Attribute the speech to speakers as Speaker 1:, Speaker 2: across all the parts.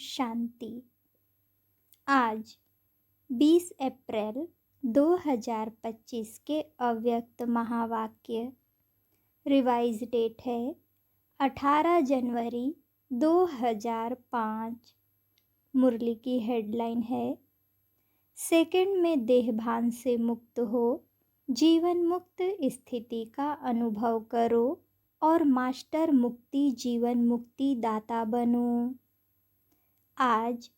Speaker 1: शांति। आज 20 अप्रैल 2025 के अव्यक्त महावाक्य रिवाइज डेट है 18 जनवरी 2005। मुरली की हेडलाइन है सेकंड में देहभान से मुक्त हो, जीवन मुक्त स्थिति का अनुभव करो और मास्टर मुक्ति जीवन मुक्ति दाता बनो। आज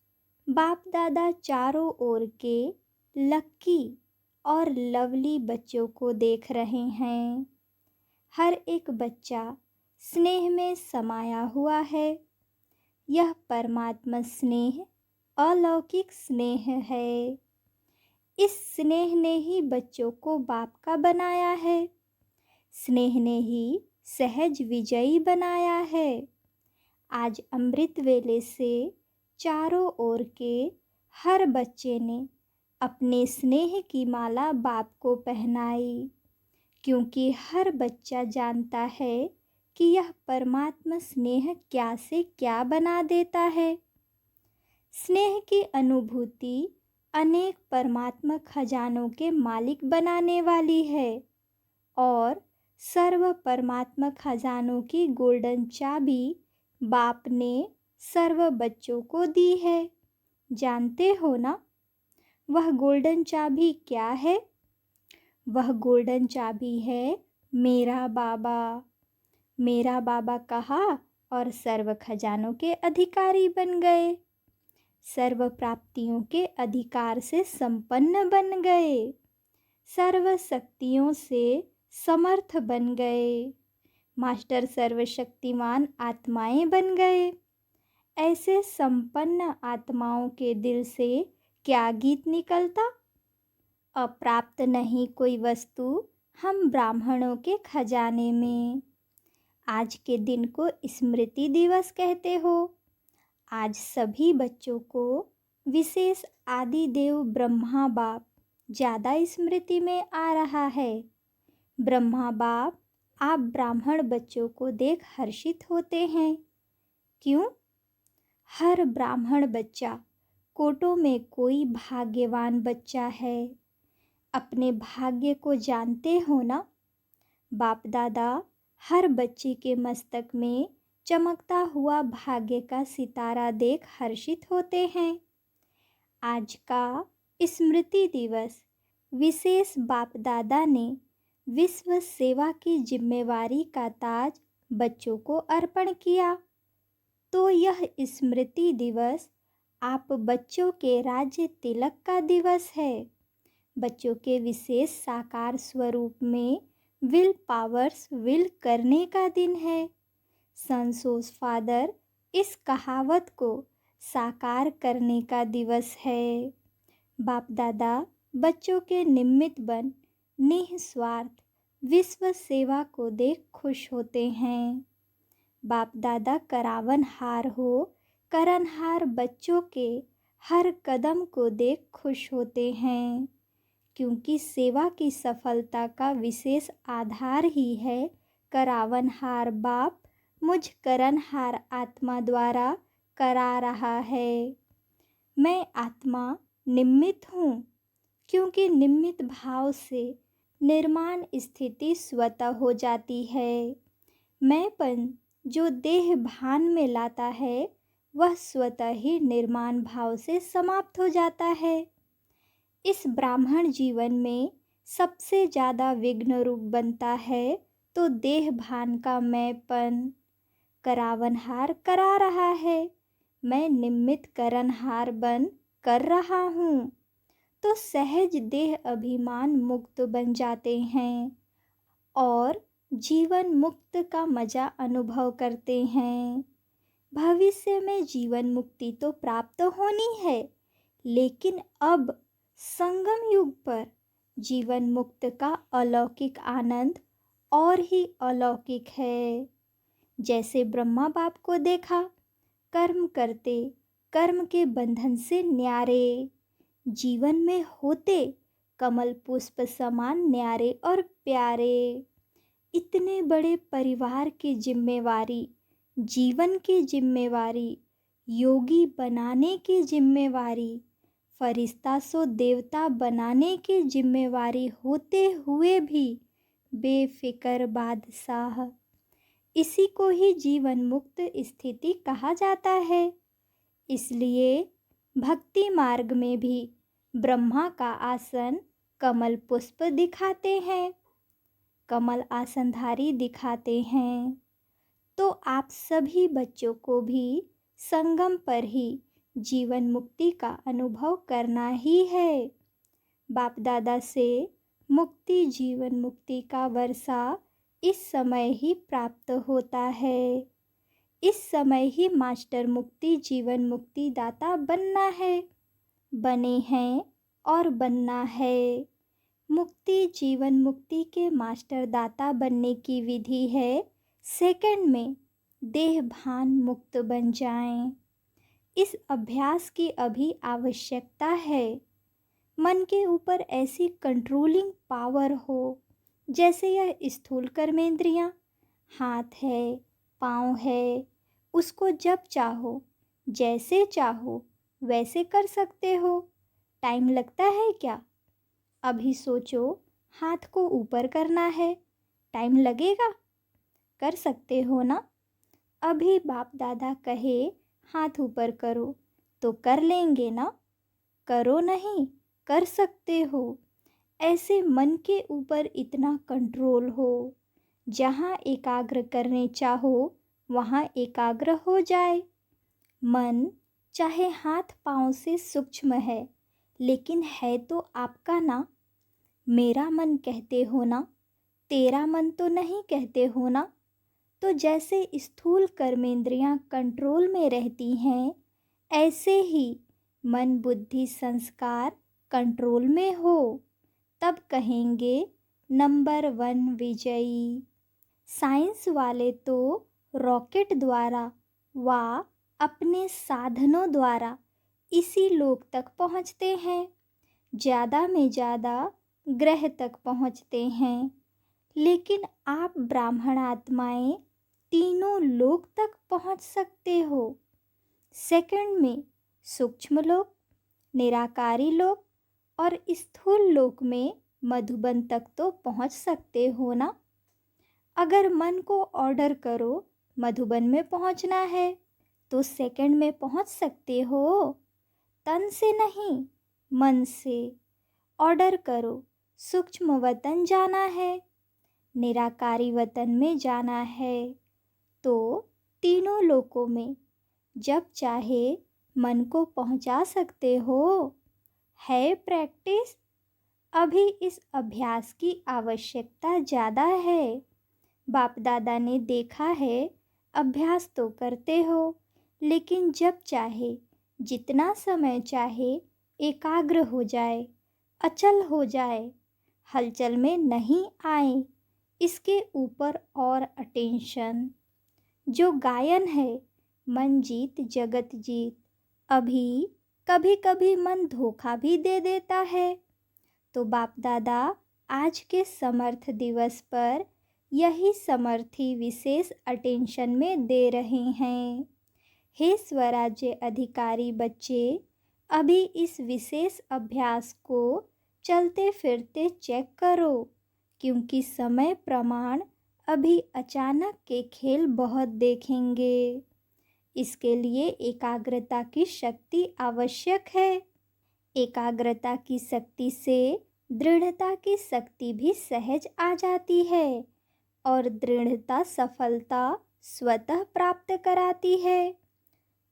Speaker 1: बाप दादा चारों ओर के लक्की और लवली बच्चों को देख रहे हैं। हर एक बच्चा स्नेह में समाया हुआ है। यह परमात्मा स्नेह अलौकिक स्नेह है। इस स्नेह ने ही बच्चों को बाप का बनाया है। स्नेह ने ही सहज विजयी बनाया है। आज अमृत वेले से चारों ओर के हर बच्चे ने अपने स्नेह की माला बाप को पहनाई, क्योंकि हर बच्चा जानता है कि यह परमात्मा स्नेह क्या से क्या बना देता है। स्नेह की अनुभूति अनेक परमात्मा खजानों के मालिक बनाने वाली है और सर्व परमात्मा खजानों की गोल्डन चाबी बाप ने सर्व बच्चों को दी है। जानते हो ना वह गोल्डन चाबी क्या है? वह गोल्डन चाबी है मेरा बाबा। मेरा बाबा कहा और सर्व खजानों के अधिकारी बन गए। सर्व प्राप्तियों के अधिकार से संपन्न बन गए। सर्व शक्तियों से समर्थ बन गए। मास्टर सर्वशक्तिमान आत्माएं बन गए। ऐसे संपन्न आत्माओं के दिल से क्या गीत निकलता? अप्राप्त नहीं कोई वस्तु हम ब्राह्मणों के खजाने में। आज के दिन को स्मृति दिवस कहते हो। आज सभी बच्चों को विशेष आदि देव ब्रह्मा बाप ज़्यादा स्मृति में आ रहा है। ब्रह्मा बाप आप ब्राह्मण बच्चों को देख हर्षित होते हैं। क्यों? हर ब्राह्मण बच्चा कोटों में कोई भाग्यवान बच्चा है। अपने भाग्य को जानते हो ना? बाप दादा हर बच्चे के मस्तक में चमकता हुआ भाग्य का सितारा देख हर्षित होते हैं। आज का स्मृति दिवस विशेष बाप दादा ने विश्व सेवा की जिम्मेवारी का ताज बच्चों को अर्पण किया। तो यह स्मृति दिवस आप बच्चों के राज्य तिलक का दिवस है। बच्चों के विशेष साकार स्वरूप में विल पावर्स विल करने का दिन है। संसोस फादर इस कहावत को साकार करने का दिवस है। बाप दादा बच्चों के निमित्त बन निस्वार्थ विश्व सेवा को देख खुश होते हैं। बाप दादा करावनहार हो करनहार बच्चों के हर कदम को देख खुश होते हैं, क्योंकि सेवा की सफलता का विशेष आधार ही है करावनहार बाप मुझ करनहार आत्मा द्वारा करा रहा है। मैं आत्मा निमित्त हूँ, क्योंकि निमित्त भाव से निर्माण स्थिति स्वतः हो जाती है। मैंपन जो देह भान में लाता है वह स्वतः ही निर्माण भाव से समाप्त हो जाता है। इस ब्राह्मण जीवन में सबसे ज़्यादा विघ्न रूप बनता है तो देह भान का मैंपन। करावनहार करा रहा है, मैं निमित्त करनहार बन कर रहा हूँ, तो सहज देह अभिमान मुक्त बन जाते हैं और जीवन मुक्त का मज़ा अनुभव करते हैं। भविष्य में जीवन मुक्ति तो प्राप्त होनी है, लेकिन अब संगम युग पर जीवन मुक्त का अलौकिक आनंद और ही अलौकिक है। जैसे ब्रह्मा बाप को देखा कर्म करते कर्म के बंधन से न्यारे, जीवन में होते कमल पुष्प समान न्यारे और प्यारे। इतने बड़े परिवार की जिम्मेवारी, जीवन की जिम्मेवारी योगी बनाने की जिम्मेवारी, फरिश्ता सो देवता बनाने की जिम्मेवारी होते हुए भी बेफिक्र बादशाह, इसी को ही जीवन मुक्त स्थिति कहा जाता है। इसलिए भक्ति मार्ग में भी ब्रह्मा का आसन कमल पुष्प दिखाते हैं, कमल आसनधारी दिखाते हैं। तो आप सभी बच्चों को भी संगम पर ही जीवन मुक्ति का अनुभव करना ही है। बाप दादा से मुक्ति जीवन मुक्ति का वर्षा इस समय ही प्राप्त होता है। इस समय ही मास्टर मुक्ति जीवन मुक्ति दाता बनना है, बने हैं और बनना है। मुक्ति जीवन मुक्ति के मास्टर दाता बनने की विधि है, सेकंड में देह भान मुक्त बन जाएं। इस अभ्यास की अभी आवश्यकता है। मन के ऊपर ऐसी कंट्रोलिंग पावर हो जैसे यह स्थूल कर्मेंद्रियां, हाथ है, पाँव है, उसको जब चाहो जैसे चाहो वैसे कर सकते हो। टाइम लगता है क्या? अभी सोचो, हाथ को ऊपर करना है, टाइम लगेगा? कर सकते हो ना? अभी बाप दादा कहे हाथ ऊपर करो तो कर लेंगे ना? करो नहीं, कर सकते हो। ऐसे मन के ऊपर इतना कंट्रोल हो, जहाँ एकाग्र करने चाहो वहाँ एकाग्र हो जाए। मन चाहे हाथ पाँव से सूक्ष्म है, लेकिन है तो आपका ना। मेरा मन कहते हो ना, तेरा मन तो नहीं कहते हो ना। तो जैसे स्थूल कर्मेंद्रियां कंट्रोल में रहती हैं, ऐसे ही मन बुद्धि संस्कार कंट्रोल में हो, तब कहेंगे नंबर 1 विजयी। साइंस वाले तो रॉकेट द्वारा व अपने साधनों द्वारा इसी लोक तक पहुँचते हैं, ज़्यादा में ज़्यादा ग्रह तक पहुँचते हैं। लेकिन आप ब्राह्मण आत्माएं तीनों लोक तक पहुँच सकते हो। सेकंड में सूक्ष्म लोक, निराकारी लोक और स्थूल लोक में मधुबन तक तो पहुँच सकते हो ना। अगर मन को ऑर्डर करो मधुबन में पहुँचना है तो सेकंड में पहुँच सकते हो। तन से नहीं, मन से ऑर्डर करो, सूक्ष्म वतन जाना है, निराकारी वतन में जाना है, तो तीनों लोकों में जब चाहे मन को पहुंचा सकते हो। है प्रैक्टिस। अभी इस अभ्यास की आवश्यकता ज़्यादा है। बाप दादा ने देखा है, अभ्यास तो करते हो, लेकिन जब चाहे जितना समय चाहे एकाग्र हो जाए, अचल हो जाए, हलचल में नहीं आए, इसके ऊपर और अटेंशन। जो गायन है, मन जीत जगत जीत, अभी कभी कभी मन धोखा भी दे देता है। तो बाप दादा आज के समर्थ दिवस पर यही समर्थी विशेष अटेंशन में दे रहे हैं। हे स्वराज्य अधिकारी बच्चे, अभी इस विशेष अभ्यास को चलते फिरते चेक करो, क्योंकि समय प्रमाण अभी अचानक के खेल बहुत देखेंगे। इसके लिए एकाग्रता की शक्ति आवश्यक है। एकाग्रता की शक्ति से दृढ़ता की शक्ति भी सहज आ जाती है और दृढ़ता सफलता स्वतः प्राप्त कराती है।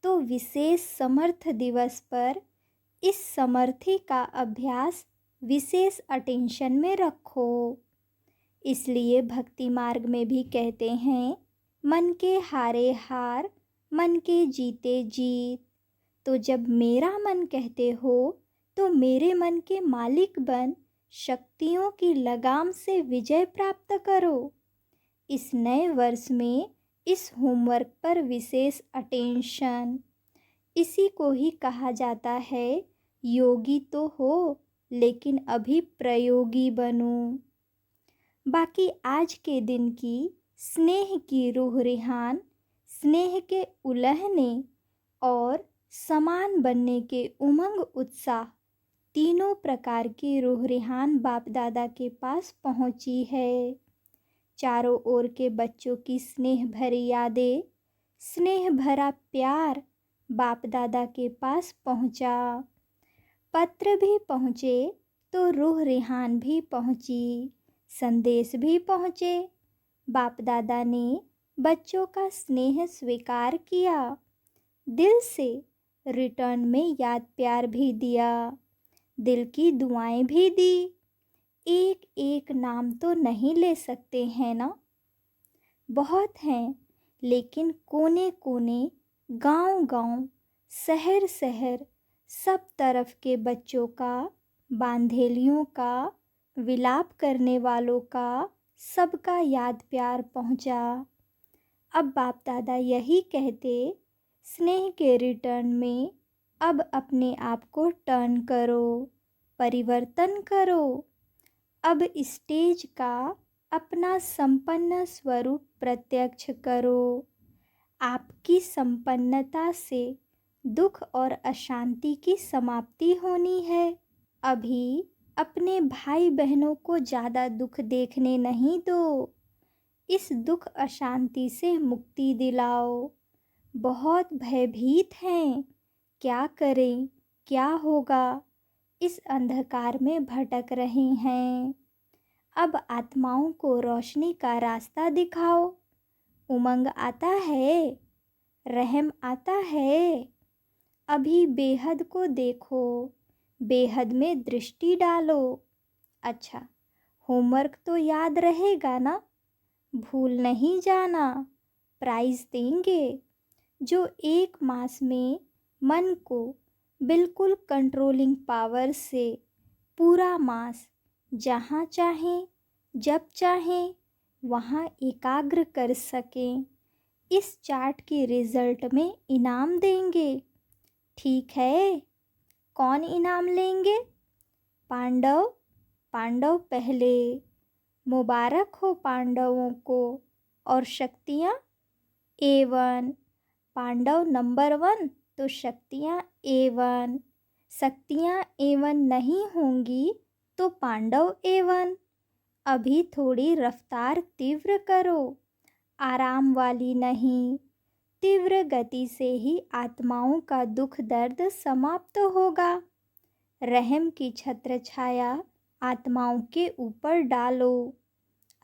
Speaker 1: तो विशेष समर्थ दिवस पर इस समर्थी का अभ्यास विशेष अटेंशन में रखो। इसलिए भक्ति मार्ग में भी कहते हैं, मन के हारे हार, मन के जीते जीत। तो जब मेरा मन कहते हो तो मेरे मन के मालिक बन शक्तियों की लगाम से विजय प्राप्त करो। इस नए वर्ष में इस होमवर्क पर विशेष अटेंशन। इसी को ही कहा जाता है, योगी तो हो लेकिन अभी प्रयोगी बनो। बाकी आज के दिन की स्नेह की रूह रिहान, स्नेह के उलहने और समान बनने के उमंग उत्साह तीनों प्रकार की रूह रिहान बाप दादा के पास पहुंची है। चारों ओर के बच्चों की स्नेह भरी यादें, स्नेह भरा प्यार बाप दादा के पास पहुंचा। पत्र भी पहुँचे तो रूह रिहान भी पहुँची, संदेश भी पहुँचे। बाप दादा ने बच्चों का स्नेह स्वीकार किया, दिल से रिटर्न में याद प्यार भी दिया, दिल की दुआएं भी दी। एक एक नाम तो नहीं ले सकते हैं ना, बहुत हैं, लेकिन कोने कोने, गांव गांव, शहर शहर, सब तरफ के बच्चों का, बांधेलियों का, विलाप करने वालों का, सबका याद प्यार पहुंचा। अब बाप दादा यही कहते, स्नेह के रिटर्न में अब अपने आप को टर्न करो, परिवर्तन करो। अब स्टेज का अपना संपन्न स्वरूप प्रत्यक्ष करो। आपकी संपन्नता से दुख और अशांति की समाप्ति होनी है। अभी अपने भाई बहनों को ज़्यादा दुख देखने नहीं दो। इस दुख अशांति से मुक्ति दिलाओ। बहुत भयभीत हैं, क्या करें, क्या होगा, इस अंधकार में भटक रहे हैं। अब आत्माओं को रोशनी का रास्ता दिखाओ। उमंग आता है, रहम आता है। अभी बेहद को देखो, बेहद में दृष्टि डालो। अच्छा, होमवर्क तो याद रहेगा ना, भूल नहीं जाना। प्राइज़ देंगे। जो 1 मास में मन को बिल्कुल कंट्रोलिंग पावर से पूरा मास जहाँ चाहें, जब चाहें वहाँ एकाग्र कर सकें, इस चार्ट के रिज़ल्ट में इनाम देंगे। ठीक है, कौन इनाम लेंगे? पांडव। पांडव पहले। मुबारक हो पांडवों को। और शक्तियाँ A1। पांडव नंबर 1 तो शक्तियाँ A1। शक्तियाँ A1 नहीं होंगी तो पांडव A1। अभी थोड़ी रफ्तार तीव्र करो, आराम वाली नहीं। तीव्र गति से ही आत्माओं का दुख दर्द समाप्त होगा। रहम की छत्र छाया आत्माओं के ऊपर डालो।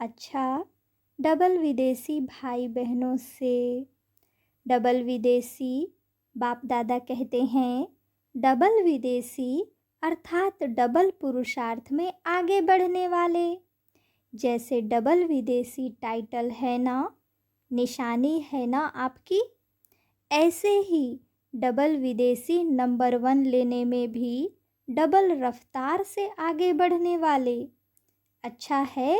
Speaker 1: अच्छा, डबल विदेशी भाई बहनों से। डबल विदेशी बाप दादा कहते हैं, डबल विदेशी अर्थात डबल पुरुषार्थ में आगे बढ़ने वाले। जैसे डबल विदेशी टाइटल है ना, निशानी है ना आपकी, ऐसे ही डबल विदेशी नंबर 1 लेने में भी डबल रफ्तार से आगे बढ़ने वाले। अच्छा है,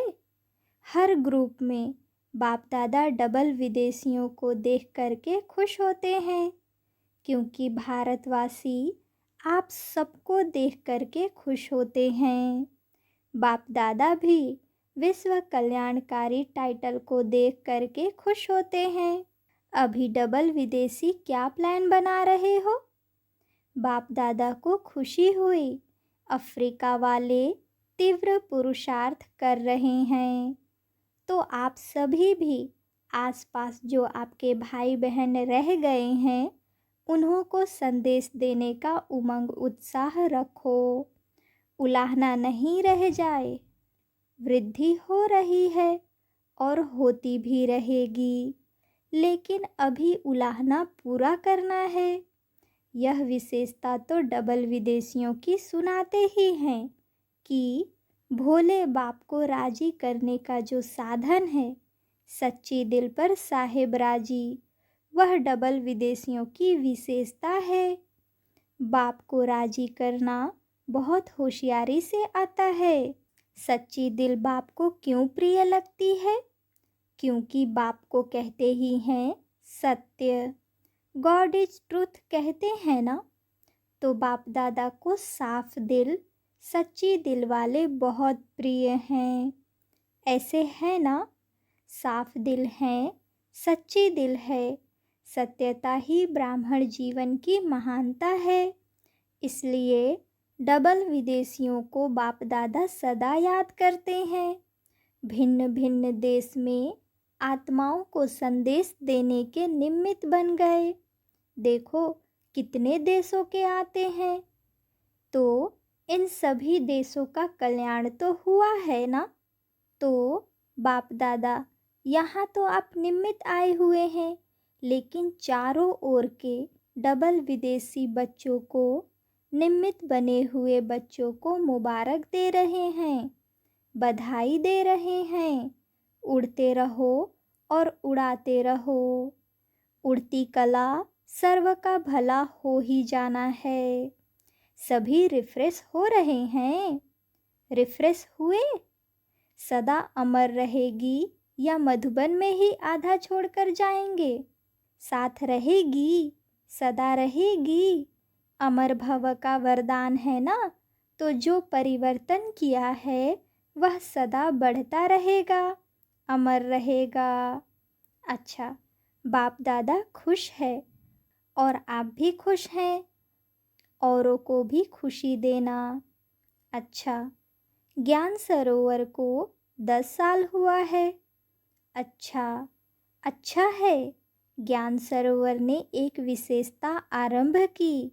Speaker 1: हर ग्रुप में बाप दादा डबल विदेशियों को देख करके खुश होते हैं, क्योंकि भारतवासी आप सबको देख करके खुश होते हैं। बाप दादा भी विश्व कल्याणकारी टाइटल को देख करके खुश होते हैं। अभी डबल विदेशी क्या प्लान बना रहे हो? बाप दादा को खुशी हुई, अफ्रीका वाले तीव्र पुरुषार्थ कर रहे हैं, तो आप सभी भी आसपास जो आपके भाई बहन रह गए हैं उन्हों को संदेश देने का उमंग उत्साह रखो। उलाहना नहीं रह जाए। वृद्धि हो रही है और होती भी रहेगी, लेकिन अभी उलाहना पूरा करना है। यह विशेषता तो डबल विदेशियों की सुनाते ही हैं कि भोले बाप को राजी करने का जो साधन है, सच्ची दिल पर साहेब राजी, वह डबल विदेशियों की विशेषता है। बाप को राजी करना बहुत होशियारी से आता है। सच्ची दिल बाप को क्यों प्रिय लगती है? क्योंकि बाप को कहते ही हैं सत्य, गॉड इज ट्रूथ कहते हैं ना। तो बाप दादा को साफ दिल, सच्ची दिल वाले बहुत प्रिय हैं। ऐसे है ना, साफ दिल हैं, सच्ची दिल है, सत्यता ही ब्राह्मण जीवन की महानता है। इसलिए डबल विदेशियों को बाप दादा सदा याद करते हैं। भिन्न भिन्न देश में आत्माओं को संदेश देने के निमित्त बन गए। देखो कितने देशों के आते हैं, तो इन सभी देशों का कल्याण तो हुआ है ना। तो बाप दादा यहाँ तो आप निमित्त आए हुए हैं, लेकिन चारों ओर के डबल विदेशी बच्चों को, निमित्त बने हुए बच्चों को मुबारक दे रहे हैं, बधाई दे रहे हैं। उड़ते रहो और उड़ाते रहो। उड़ती कला सर्व का भला हो ही जाना है। सभी रिफ्रेश हो रहे हैं। रिफ्रेश हुए? सदा अमर रहेगी या मधुबन में ही आधा छोड़कर जाएंगे? साथ रहेगी, सदा रहेगी। अमर भव का वरदान है ना, तो जो परिवर्तन किया है वह सदा बढ़ता रहेगा, अमर रहेगा। अच्छा, बाप दादा खुश है और आप भी खुश हैं। औरों को भी खुशी देना। अच्छा, ज्ञान सरोवर को 10 साल हुआ है। अच्छा, अच्छा है। ज्ञान सरोवर ने एक विशेषता आरंभ की।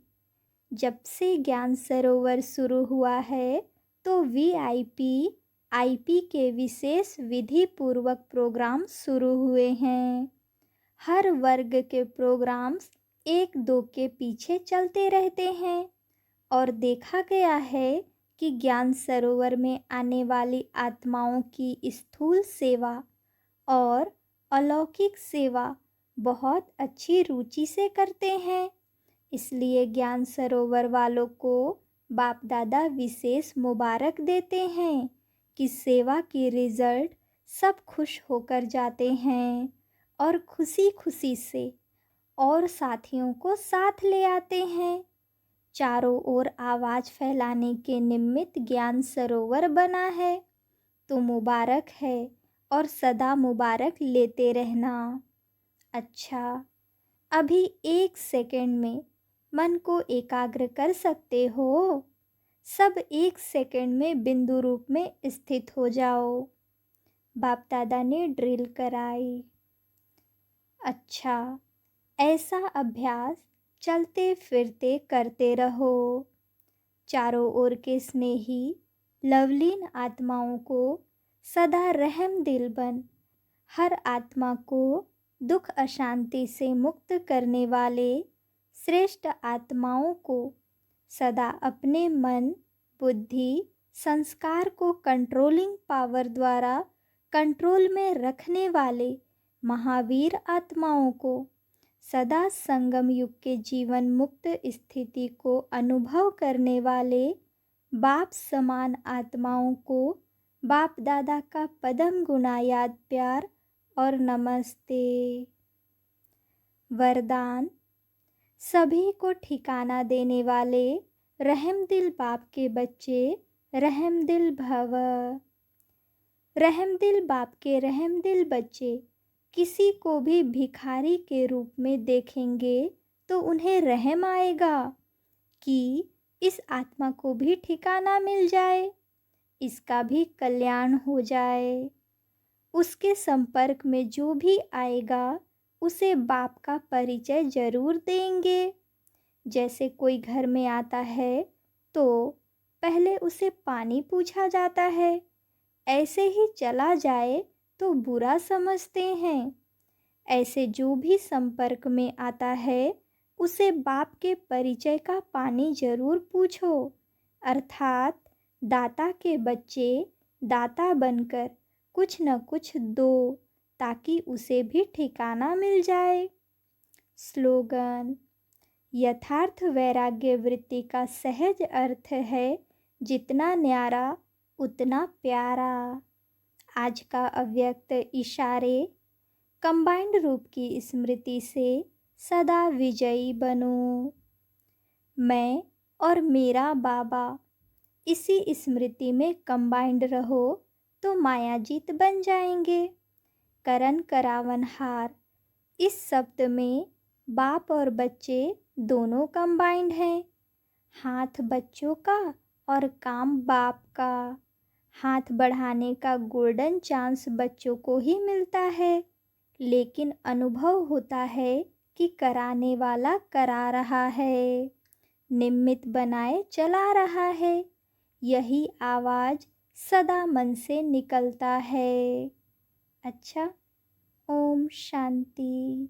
Speaker 1: जब से ज्ञान सरोवर शुरू हुआ है तो वीआईपी आईपी के विशेष विधि पूर्वक प्रोग्राम शुरू हुए हैं। हर वर्ग के प्रोग्राम्स एक दो के पीछे चलते रहते हैं और देखा गया है कि ज्ञान सरोवर में आने वाली आत्माओं की स्थूल सेवा और अलौकिक सेवा बहुत अच्छी रुचि से करते हैं। इसलिए ज्ञान सरोवर वालों को बाप दादा विशेष मुबारक देते हैं कि सेवा की रिजल्ट सब खुश होकर जाते हैं और खुशी खुशी से और साथियों को साथ ले आते हैं। चारों ओर आवाज़ फैलाने के निमित्त ज्ञान सरोवर बना है, तो मुबारक है और सदा मुबारक लेते रहना। अच्छा, अभी 1 सेकंड में मन को एकाग्र कर सकते हो। सब 1 सेकंड में बिंदु रूप में स्थित हो जाओ। बाप दादा ने ड्रिल कराई। अच्छा, ऐसा अभ्यास चलते फिरते करते रहो। चारों ओर के स्नेही लवलीन आत्माओं को सदा रहम दिल बन हर आत्मा को दुख अशांति से मुक्त करने वाले श्रेष्ठ आत्माओं को सदा अपने मन, बुद्धि, संस्कार को कंट्रोलिंग पावर द्वारा कंट्रोल में रखने वाले महावीर आत्माओं को सदा संगम युग के जीवन मुक्त स्थिति को अनुभव करने वाले बाप समान आत्माओं को बाप दादा का पदम गुना याद प्यार और नमस्ते। वरदान। सभी को ठिकाना देने वाले रहमदिल बाप के बच्चे रहमदिल भव। रहमदिल बाप के रहमदिल बच्चे किसी को भी भिखारी के रूप में देखेंगे तो उन्हें रहम आएगा कि इस आत्मा को भी ठिकाना मिल जाए, इसका भी कल्याण हो जाए। उसके संपर्क में जो भी आएगा उसे बाप का परिचय जरूर देंगे। जैसे कोई घर में आता है तो पहले उसे पानी पूछा जाता है, ऐसे ही चला जाए तो बुरा समझते हैं। ऐसे जो भी संपर्क में आता है उसे बाप के परिचय का पानी जरूर पूछो। अर्थात दाता के बच्चे दाता बनकर कुछ न कुछ दो, ताकि उसे भी ठिकाना मिल जाए। स्लोगन। यथार्थ वैराग्य वृत्ति का सहज अर्थ है जितना न्यारा उतना प्यारा। आज का अव्यक्त इशारे कंबाइंड रूप की स्मृति से सदा विजयी बनो। मैं और मेरा बाबा इसी स्मृति में कंबाइंड रहो तो मायाजीत बन जाएंगे। करण करावन हार इस शब्द में बाप और बच्चे दोनों कंबाइंड हैं। हाथ बच्चों का और काम बाप का। हाथ बढ़ाने का गोल्डन चांस बच्चों को ही मिलता है, लेकिन अनुभव होता है कि कराने वाला करा रहा है, निमित्त बनाए चला रहा है। यही आवाज़ सदा मन से निकलता है। अच्छा, ओम शांति।